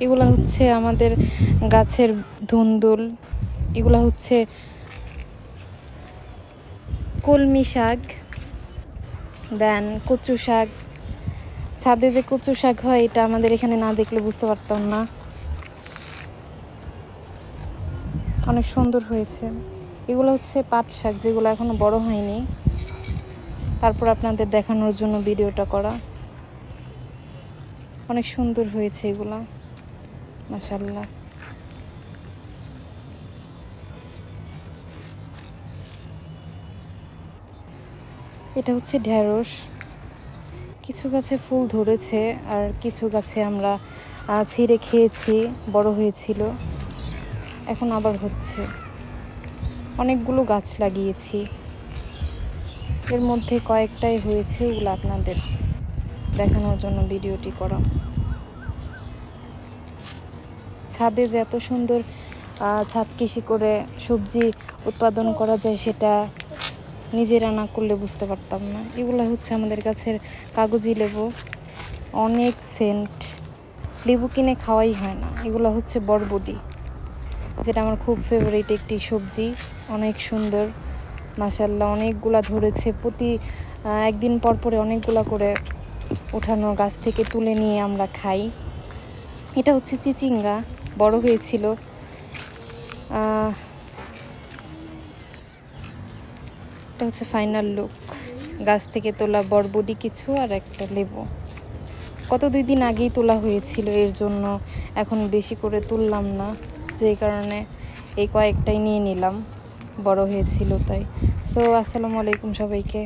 এগুলা হচ্ছে আমাদের গাছের ধুন্দুল, এগুলা হচ্ছে কলমি শাক, দেন কচু শাক। ছাদে যে কচু শাক হয় এটা আমাদের এখানে না দেখলে বুঝতে পারতাম না, অনেক সুন্দর হয়েছে। এগুলো হচ্ছে পাট শাক, যেগুলো এখনো বড় হয়নি, তারপর আপনাদের দেখানোর জন্য ভিডিওটা করা। অনেক সুন্দর হয়েছে এগুলা, মাশাআল্লাহ। এটা হচ্ছে ঢেঁড়স। কিছু গাছে ফুল ধরেছে আর কিছু গাছে আমরা ছিঁড়ে খেয়েছি, বড় হয়েছিল, এখন আবার হচ্ছে। অনেকগুলো গাছ লাগিয়েছি, এর মধ্যে কয়েকটাই হয়েছে, ওগুলো আপনাদের দেখানোর জন্য ভিডিওটি করা। ছাদে যে এত সুন্দর ছাদ কৃষি করে সবজি উৎপাদন করা যায় সেটা নিজেরা না করলে বুঝতে পারতাম না। এগুলো হচ্ছে আমাদের গাছের কাগজি লেবু, অনেক সেন্ট, লেবু কিনে খাওয়াই হয় না। এগুলো হচ্ছে বরবটি, যেটা আমার খুব ফেভারিট একটি সবজি, অনেক সুন্দর মাশাআল্লাহ। অনেকগুলা ধরেছে, প্রতি একদিন পর পরে অনেকগুলা করে ওঠানো গাছ থেকে তুলে নিয়ে আমরা খাই। এটা হচ্ছে চিচিঙ্গা, বড় হয়েছিল। এটা হচ্ছে ফাইনাল লুক, গাছ থেকে তোলা বরবটি কিছু আর একটা লেবু। কত 2 দিন আগেই তোলা হয়েছিল, এর জন্য এখন বেশি করে তুললাম না, যেই কারণে এই কয়েকটাই নিয়ে নিলাম, বড় হয়েছিল তাই। সো আসসালামু আলাইকুম সবাইকে।